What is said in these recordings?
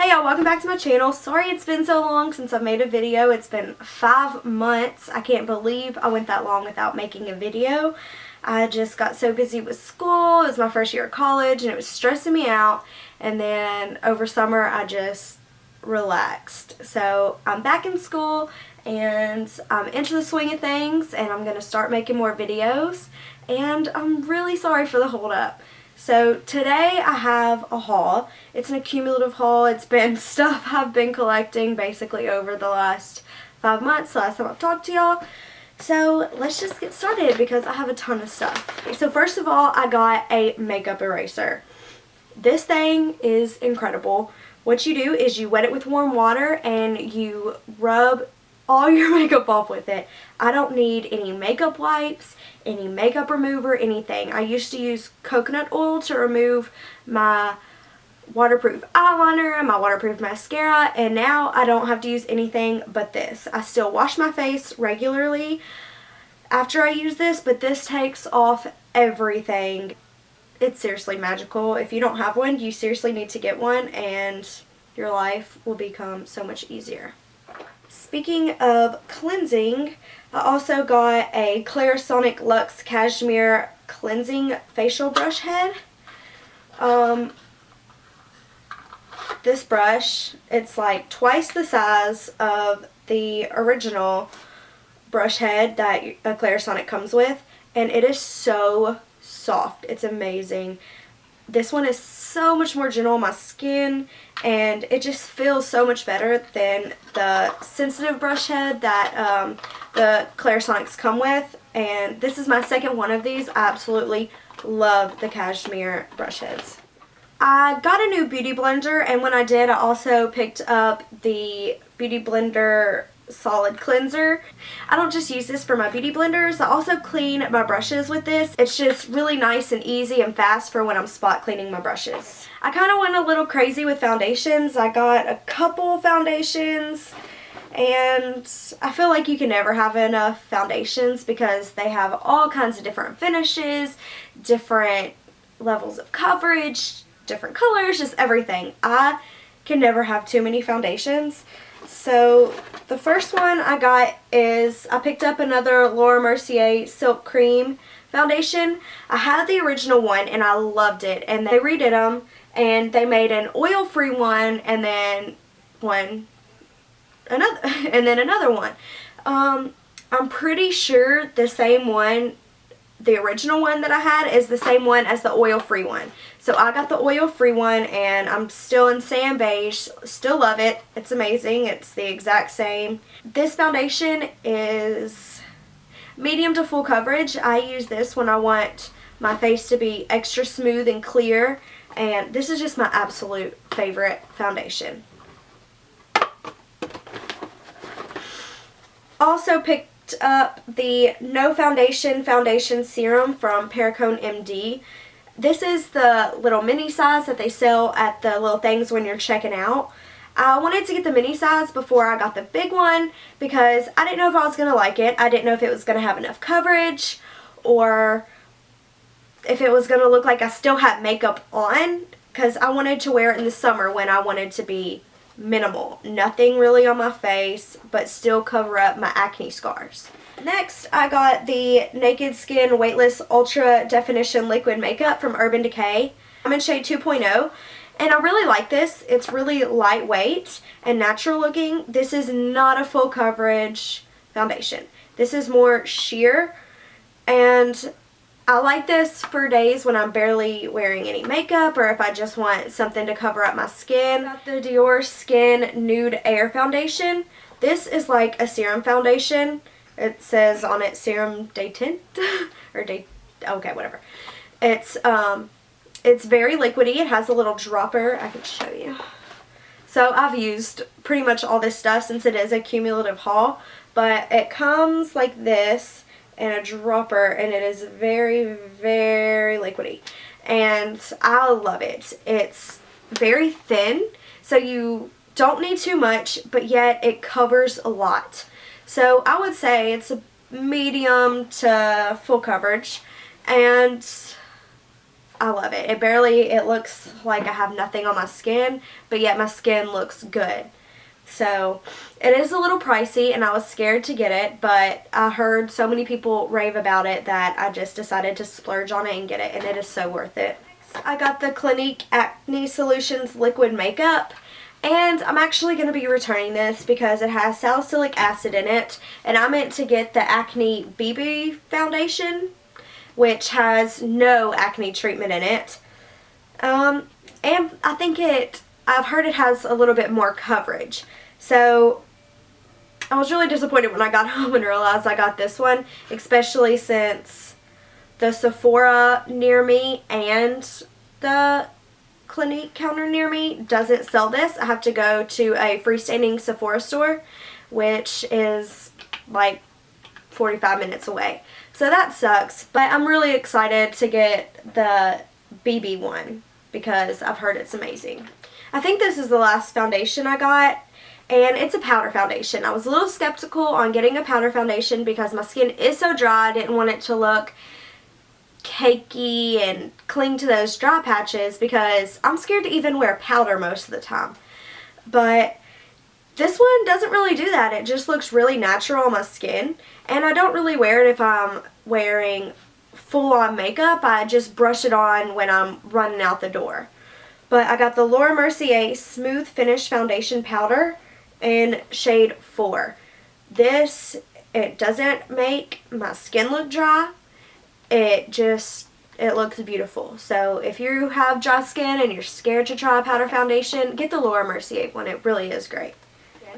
Hey y'all, welcome back to my channel. Sorry it's been so long since I've made a video. It's been 5 months. I can't believe I went that long without making a video. I just got so busy with school. It was my first year of college and it was stressing me out. And then over summer I just relaxed. So I'm back in school and I'm into the swing of things and I'm going to start making more videos. And I'm really sorry for the hold up. So today I have a haul. It's an accumulative haul. It's been stuff I've been collecting basically over the last 5 months, last time I've talked to y'all. So let's just get started because I have a ton of stuff. So first of all, I got a makeup eraser. This thing is incredible. What you do is you wet it with warm water and you rub all your makeup off with it. I don't need any makeup wipes, any makeup remover, anything. I used to use coconut oil to remove my waterproof eyeliner and my waterproof mascara, and now I don't have to use anything but this. I still wash my face regularly after I use this, but this takes off everything. It's seriously magical. If you don't have one, you seriously need to get one and your life will become so much easier. Speaking of cleansing, I also got a Clarisonic Luxe Cashmere Cleansing Facial Brush Head. This brush, it's like twice the size of the original brush head that a Clarisonic comes with, and it is so soft. It's amazing. This one is so much more gentle on my skin and it just feels so much better than the sensitive brush head that the Clarisonics come with, and this is my second one of these. I absolutely love the cashmere brush heads. I got a new beauty blender, and when I did I also picked up the Beauty Blender Solid Cleanser. I don't just use this for my beauty blenders, I also clean my brushes with this. It's just really nice and easy and fast for when I'm spot cleaning my brushes. I kind of went a little crazy with foundations. I got a couple foundations and I feel like you can never have enough foundations because they have all kinds of different finishes, different levels of coverage, different colors, just everything. I can never have too many foundations. So the first one I got is, I picked up another Laura Mercier Silk Cream foundation. I had the original one and I loved it, and they redid them and they made an oil-free one and then another one. I'm pretty sure the same one, the original one that I had, is the same one as the oil-free one. So I got the oil-free one and I'm still in sand beige. Still love it. It's amazing. It's the exact same. This foundation is medium to full coverage. I use this when I want my face to be extra smooth and clear, and this is just my absolute favorite foundation. Also picked up the No Foundation Serum from Perricone MD. This is the little mini size that they sell at the little things when you're checking out. I wanted to get the mini size before I got the big one because I didn't know if I was going to like it. I didn't know if it was going to have enough coverage or if it was going to look like I still had makeup on, because I wanted to wear it in the summer when I wanted to be minimal. Nothing really on my face, but still cover up my acne scars. Next, I got the Naked Skin Weightless Ultra Definition Liquid Makeup from Urban Decay. I'm in shade 2.0, and I really like this. It's really lightweight and natural looking. This is not a full coverage foundation. This is more sheer, and I like this for days when I'm barely wearing any makeup or if I just want something to cover up my skin. I got the Dior Skin Nude Air Foundation. This is like a serum foundation. It says on it serum day tint or day, okay, whatever. It's very liquidy. It has a little dropper. I can show you. So I've used pretty much all this stuff since it is a cumulative haul, but it comes like this and a dropper, and it is very, very liquidy, and I love it. It's very thin, so you don't need too much, but yet it covers a lot. So I would say it's a medium to full coverage, and I love it. It looks like I have nothing on my skin, but yet my skin looks good. So it is a little pricey, and I was scared to get it, but I heard so many people rave about it that I just decided to splurge on it and get it, and it is so worth it. I got the Clinique Acne Solutions Liquid Makeup, and I'm actually going to be returning this because it has salicylic acid in it, and I meant to get the Acne BB foundation, which has no acne treatment in it. And I think I've heard it has a little bit more coverage. So I was really disappointed when I got home and realized I got this one, especially since the Sephora near me and the Clinique counter near me doesn't sell this. I have to go to a freestanding Sephora store, which is like 45 minutes away. So that sucks, but I'm really excited to get the BB one because I've heard it's amazing. I think this is the last foundation I got, and it's a powder foundation. I was a little skeptical on getting a powder foundation because my skin is so dry. I didn't want it to look cakey and cling to those dry patches because I'm scared to even wear powder most of the time. But this one doesn't really do that. It just looks really natural on my skin, and I don't really wear it if I'm wearing full-on makeup. I just brush it on when I'm running out the door. But I got the Laura Mercier Smooth Finish Foundation Powder in shade 4. This, it doesn't make my skin look dry. It looks beautiful. So if you have dry skin and you're scared to try a powder foundation, get the Laura Mercier one. It really is great.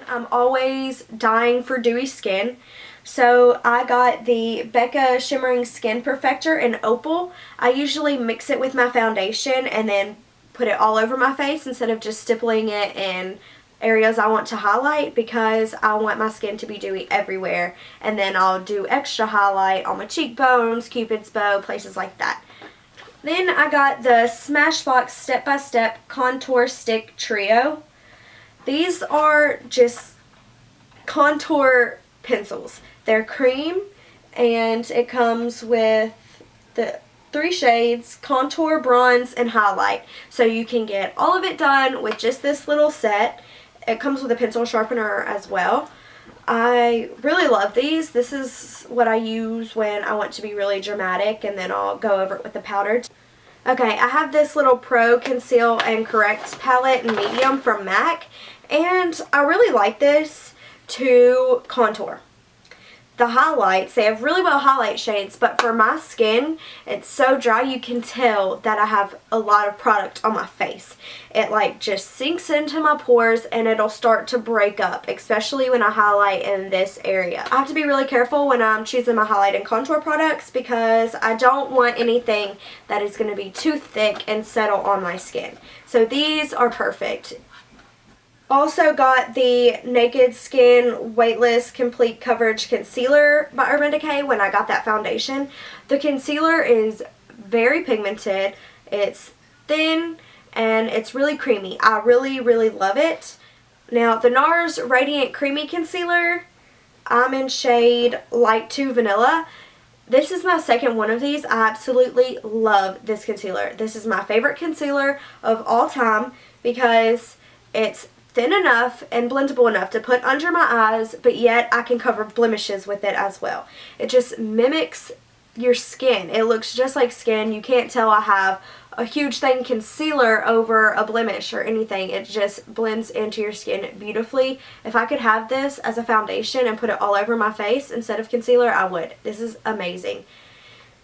I'm always dying for dewy skin, so I got the Becca Shimmering Skin Perfector in Opal. I usually mix it with my foundation and then put it all over my face instead of just stippling it in areas I want to highlight, because I want my skin to be dewy everywhere, and then I'll do extra highlight on my cheekbones, Cupid's bow, places like that. Then I got the Smashbox Step by Step Contour Stick Trio. These are just contour pencils. They're cream, and it comes with the 3 shades, contour, bronze, and highlight. So you can get all of it done with just this little set. It comes with a pencil sharpener as well. I really love these. This is what I use when I want to be really dramatic, and then I'll go over it with the powder. Okay, I have this little Pro Conceal and Correct palette in medium from MAC, and I really like this to contour. The highlights, they have really well highlight shades, but for my skin, it's so dry you can tell that I have a lot of product on my face. It like just sinks into my pores and it'll start to break up, especially when I highlight in this area. I have to be really careful when I'm choosing my highlight and contour products because I don't want anything that is going to be too thick and settle on my skin. So these are perfect. Also got the Naked Skin Weightless Complete Coverage Concealer by Urban Decay when I got that foundation. The concealer is very pigmented, it's thin, and it's really creamy. I really, really love it. Now, the NARS Radiant Creamy Concealer, I'm in shade Light 2 Vanilla. This is my second one of these. I absolutely love this concealer. This is my favorite concealer of all time because it's thin enough and blendable enough to put under my eyes, but yet I can cover blemishes with it as well. It just mimics your skin. It looks just like skin. You can't tell I have a huge thing concealer over a blemish or anything. It just blends into your skin beautifully. If I could have this as a foundation and put it all over my face instead of concealer, I would. This is amazing.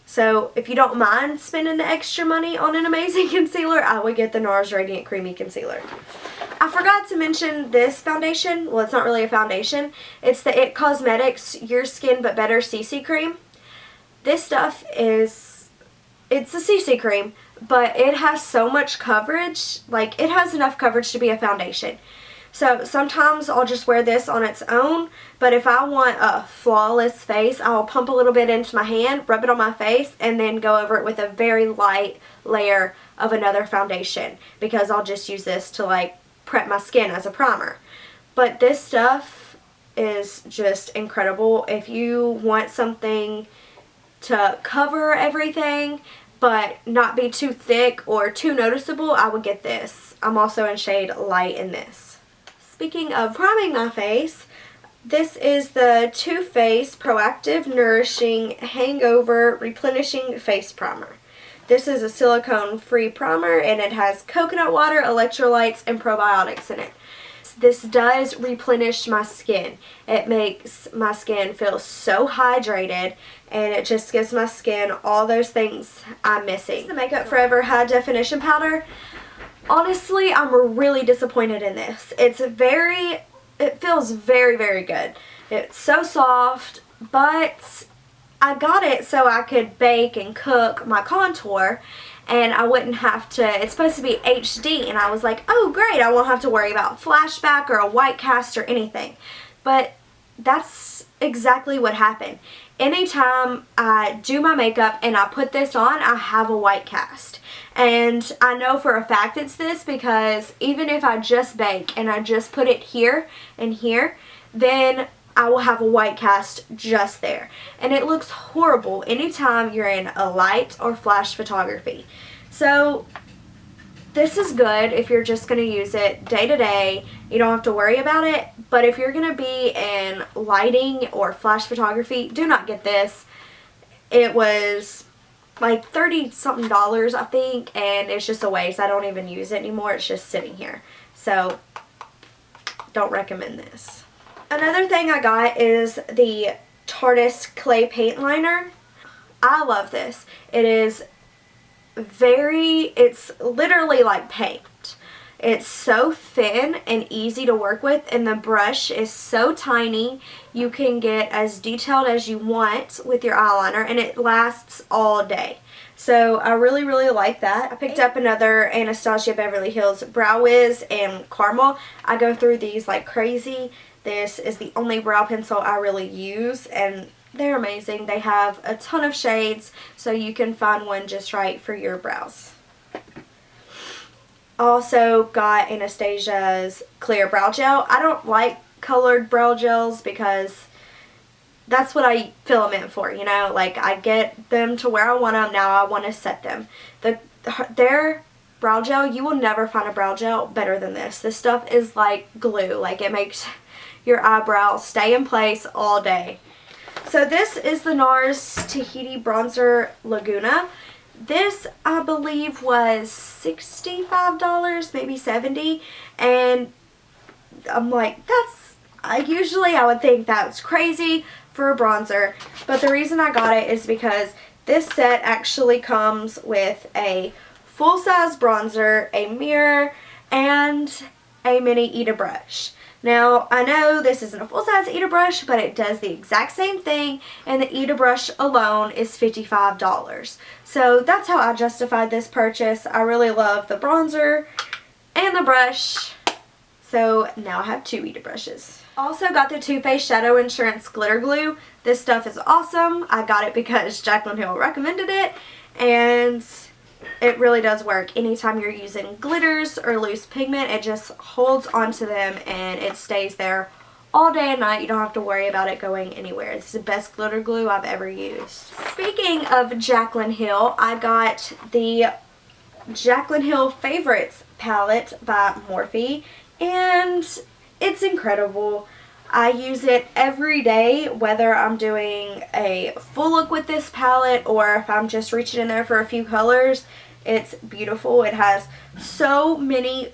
So if you don't mind spending the extra money on an amazing concealer, I would get the NARS Radiant Creamy Concealer. I forgot to mention this foundation. Well, it's not really a foundation. It's the IT Cosmetics Your Skin But Better CC Cream. This stuff it's a CC cream, but it has so much coverage. Like, it has enough coverage to be a foundation. So sometimes I'll just wear this on its own, but if I want a flawless face, I'll pump a little bit into my hand, rub it on my face, and then go over it with a very light layer of another foundation, because I'll just use this to like prep my skin as a primer. But this stuff is just incredible. If you want something to cover everything but not be too thick or too noticeable, I would get this. I'm also in shade light in this. Speaking of priming my face, this is the Too Faced Proactive Nourishing Hangover Replenishing Face Primer. This is a silicone-free primer, and it has coconut water, electrolytes, and probiotics in it. This does replenish my skin. It makes my skin feel so hydrated, and it just gives my skin all those things I'm missing. This is the Makeup Forever High Definition Powder. Honestly, I'm really disappointed in this. It feels very, very good. It's so soft, but I got it so I could bake and cook my contour, and I wouldn't have to, it's supposed to be HD, and I was like, oh great, I won't have to worry about flashback or a white cast or anything. But that's exactly what happened. Anytime I do my makeup and I put this on, I have a white cast. And I know for a fact it's this because even if I just bake and I just put it here and here, then I will have a white cast just there. And it looks horrible anytime you're in a light or flash photography. So this is good if you're just going to use it day to day. You don't have to worry about it. But if you're going to be in lighting or flash photography, do not get this. It was like $30-something, I think, and it's just a waste. I don't even use it anymore. It's just sitting here. So don't recommend this. Another thing I got is the Tarteist Clay Paint Liner. I love this. It's literally like paint. It's so thin and easy to work with, and the brush is so tiny. You can get as detailed as you want with your eyeliner, and it lasts all day. So I really, really like that. I picked up another Anastasia Beverly Hills Brow Wiz in Caramel. I go through these like crazy. This is the only brow pencil I really use, and they're amazing. They have a ton of shades, so you can find one just right for your brows. Also got Anastasia's Clear Brow Gel. I don't like colored brow gels because that's what I fill them in for, you know? Like, I get them to where I want them, now I want to set them. Their brow gel, you will never find a brow gel better than this. This stuff is like glue. Like, it makes your eyebrows stay in place all day. So this is the NARS Tahiti Bronzer Laguna. This, I believe, was $65, maybe $70, and I'm like, I would think that's crazy for a bronzer, but the reason I got it is because this set actually comes with a full-size bronzer, a mirror, and a mini Ita brush. Now, I know this isn't a full-size Ita brush, but it does the exact same thing, and the Ita brush alone is $55. So that's how I justified this purchase. I really love the bronzer and the brush, so now I have two Ita brushes. Also got the Too Faced Shadow Insurance Glitter Glue. This stuff is awesome. I got it because Jaclyn Hill recommended it, and it really does work. Anytime you're using glitters or loose pigment, it just holds onto them and it stays there all day and night. You don't have to worry about it going anywhere. This is the best glitter glue I've ever used. Speaking of Jaclyn Hill, I got the Jaclyn Hill Favorites palette by Morphe, and it's incredible. I use it every day, whether I'm doing a full look with this palette or if I'm just reaching in there for a few colors. It's beautiful. It has so many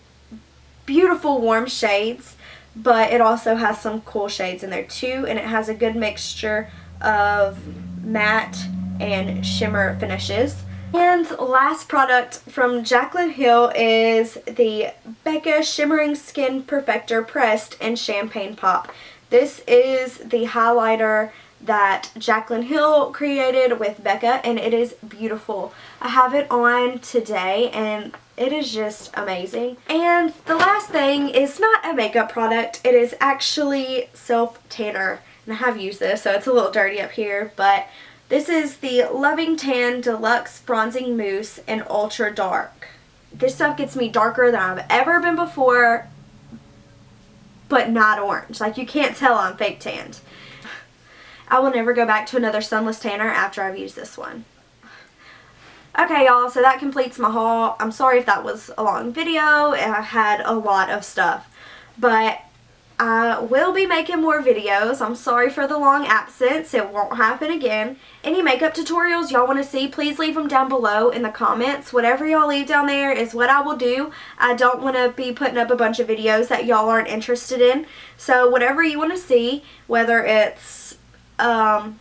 beautiful warm shades, but it also has some cool shades in there too, and it has a good mixture of matte and shimmer finishes. And last product from Jaclyn Hill is the Becca Shimmering Skin Perfector Pressed in Champagne Pop. This is the highlighter that Jaclyn Hill created with Becca, and it is beautiful. I have it on today, and it is just amazing. And the last thing is not a makeup product. It is actually self-tanner, and I have used this, so it's a little dirty up here, but this is the Loving Tan Deluxe Bronzing Mousse in Ultra Dark. This stuff gets me darker than I've ever been before, but not orange. Like, you can't tell I'm fake tanned. I will never go back to another sunless tanner after I've used this one. Okay, y'all, so that completes my haul. I'm sorry if that was a long video and I had a lot of stuff, but I will be making more videos. I'm sorry for the long absence. It won't happen again. Any makeup tutorials y'all want to see, please leave them down below in the comments. Whatever y'all leave down there is what I will do. I don't want to be putting up a bunch of videos that y'all aren't interested in. So whatever you want to see, whether it's how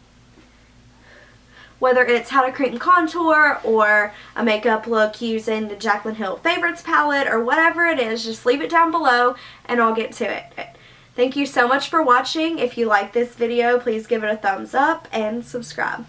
to create and contour or a makeup look using the Jaclyn Hill Favorites palette or whatever it is, just leave it down below and I'll get to it. Thank you so much for watching. If you like this video, please give it a thumbs up and subscribe.